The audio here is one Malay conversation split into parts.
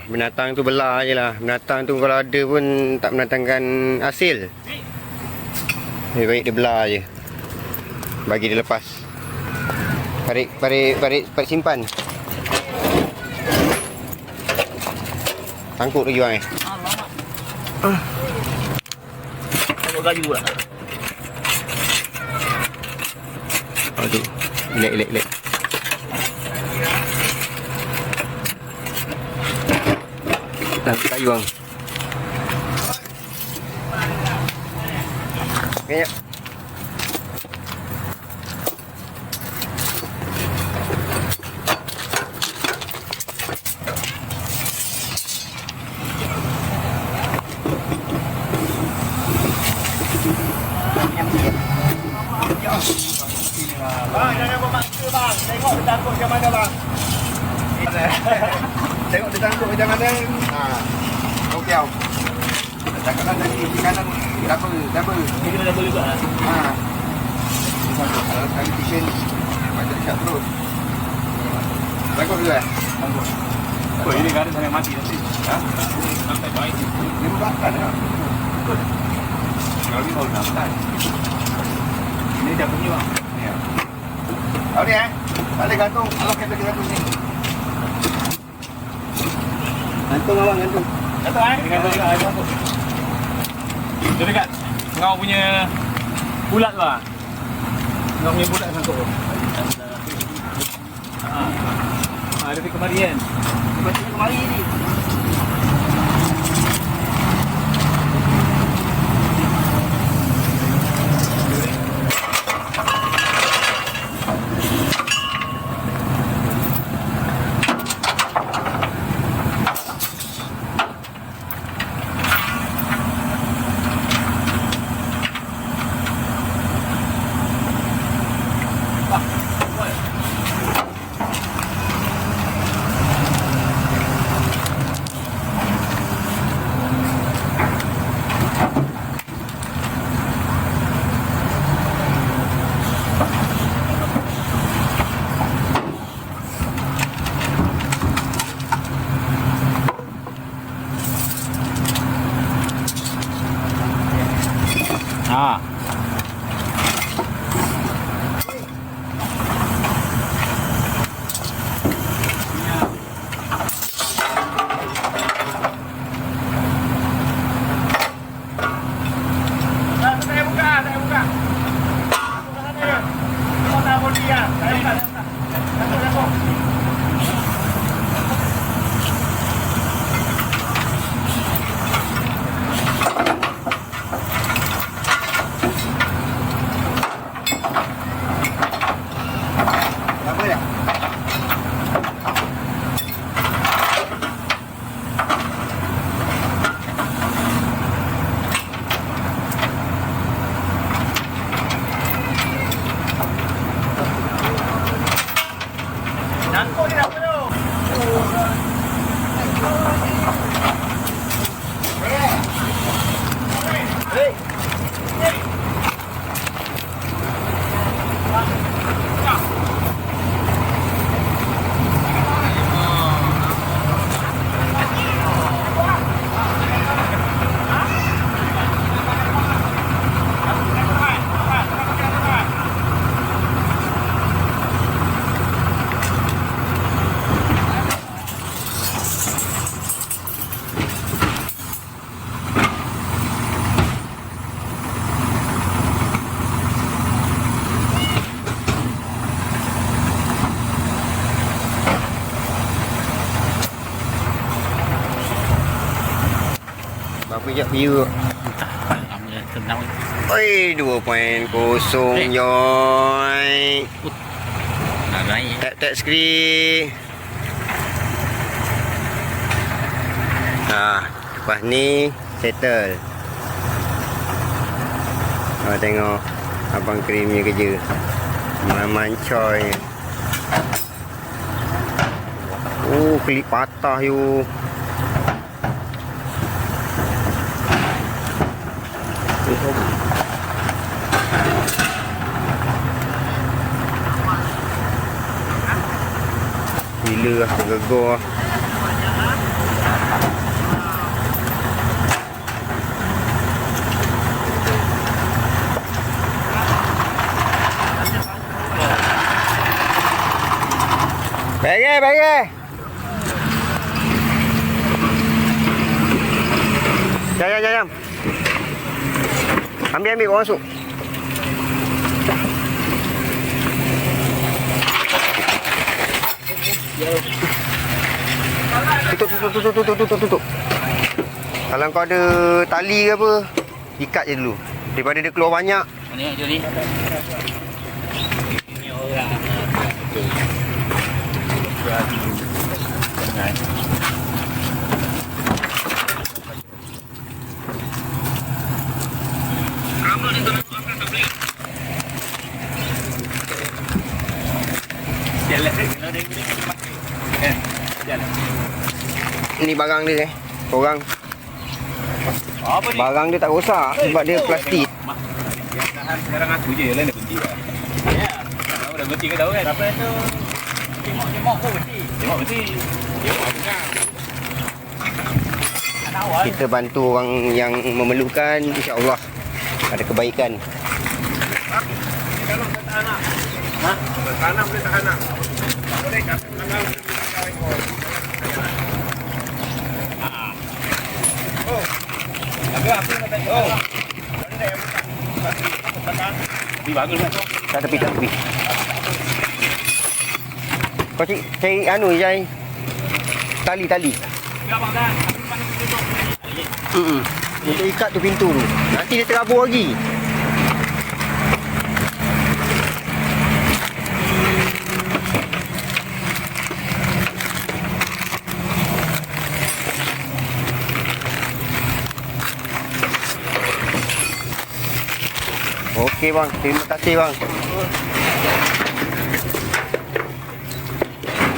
Binatang tu belah je lah. Binatang tu kalau ada pun tak mendatangkan hasil. Lebih baik dia belah je, bagi dia lepas. Parit simpan. Sangkut lagi bang Lama. Tengok gayu pula. Aduh, elek. Kayu bang. Banyak. Bang, jangan bermaksa bang. Tengok dia tangkut macam mana bang. Tengok dia tangkut macam mana. Okey tau. Cakaplah tadi di kanan double. Ini kena double juga lah. Kalau sekali kitchen macam siap terus. Tangkut juga. Tangkut. Oh, ini garis sampai mati nanti. Sampai baik. Dia bakar dah. Betul. Kalau ni baru sampai. Ini dah bunyi bang. Ya. Tahu ni balik gantung. Kalau kita gantung ni. Gantung abang, gantung. Gantung gantung juga, gantung. Dia dekat kau punya bulat tu lah. Kau punya bulat sangkut tu. Dia pergi kemari kan. Dia pergi kemari ni. Berapa je view? Oi, 2.0 Joy. Tap skrin. Lepas ni settle. Tengok abang krimnya kerja. Mancoy. Klip patah you. Gila lah, tergegor lah. Baik. Jam. Ambil, bawa masuk. Tutup. Kalau kau ada tali ke apa, ikat je dulu. Daripada dia keluar banyak. Ni je ni. Ni orang. Ni barang dia korang. Apa ni? Barang dia tak rosak sebab dia plastik. Sekarang aku je lah nak berhenti lah. Ya. Tahu dah berhenti ke tahu kan? Apa tu? Cemok pun berhenti. Tengok berhenti. Tengok aku kan. Tak awal. Kita bantu orang yang memerlukan, insya-Allah ada kebaikan. Kalau tak tahan nak. Ha? Tanam boleh tahan nak. Tak boleh kat tanam. Oh. Aku nak tanya. Oh. Ada dah yang buka. Ni bagus lah. Tak tepi. Kau cari anu Jai. Tali. Ya abang dah. Aku pandai tutup. Untuk ikat tu pintu tu. Nanti dia terabur lagi. Okey bang, terima kasih bang.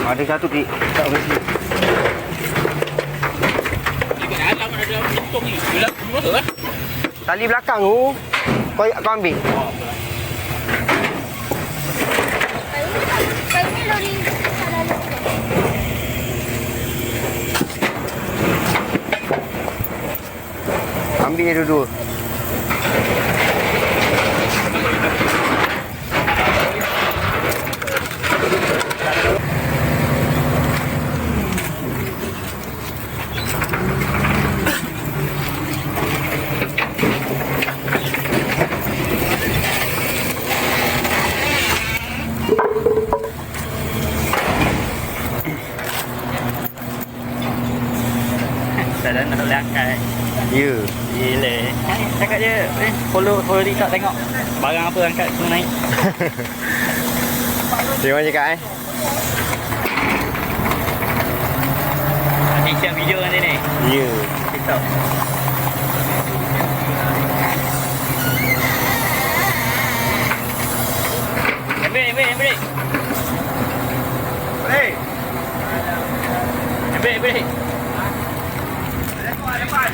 Ada satu di tak mesti. Dekat dalam ada pintung ni. Bila betul kan? Tali belakang tu kau ambil. Kayaknya lori salah lupa. Ambil je dua-dua. Tak ada nak belakang. Ya. Gila. Cakap je, follow TikTok tengok. Barang apa angkat semua naik. Terima cakap Nanti share video nanti ni. Ya. TikTok. Ambil. Boleh. Ambil. Depan.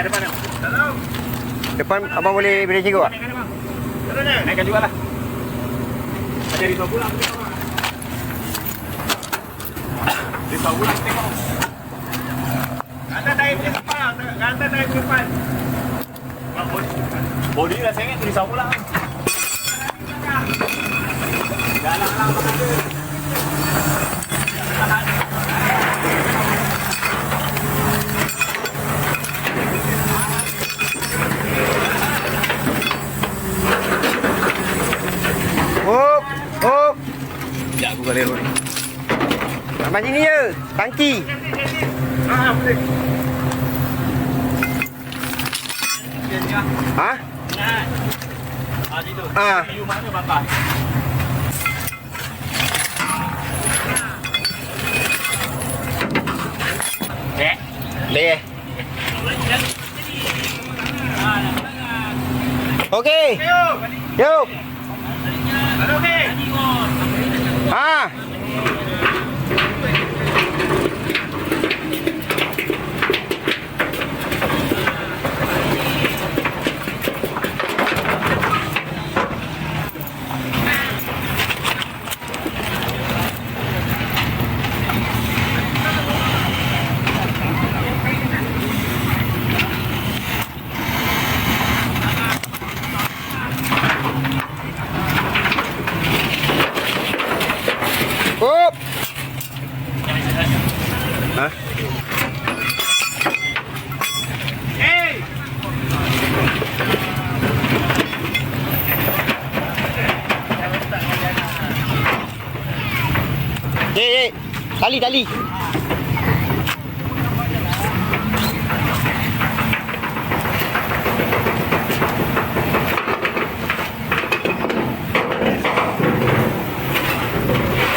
Depan. Depan abang boleh cikgu tak? Naikkan juga lah. Ada risau pulang. Risau pulang tengok. Gantan naik ke depan. Bodi dah sengit risau pulang. Jalan lah ada. Hop. Sekejap aku balik ni. Abang sini je. Tangki. Boleh. Ha? Nah. Situ. Ah. View mana bakar? Boleh. Okey. Jom. Ada okey. Ha. Ha? Tali.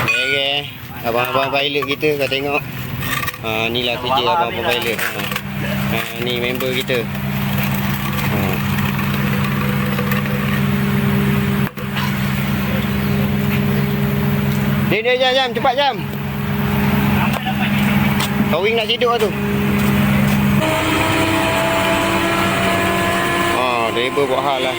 Okay. Abang-abang pilot kita kau tengok. Inilah kerja abang-abang pilot. Ni member kita. Dia jam, cepat jam. Towing nak hidup lah tu. Driver buat hal lah.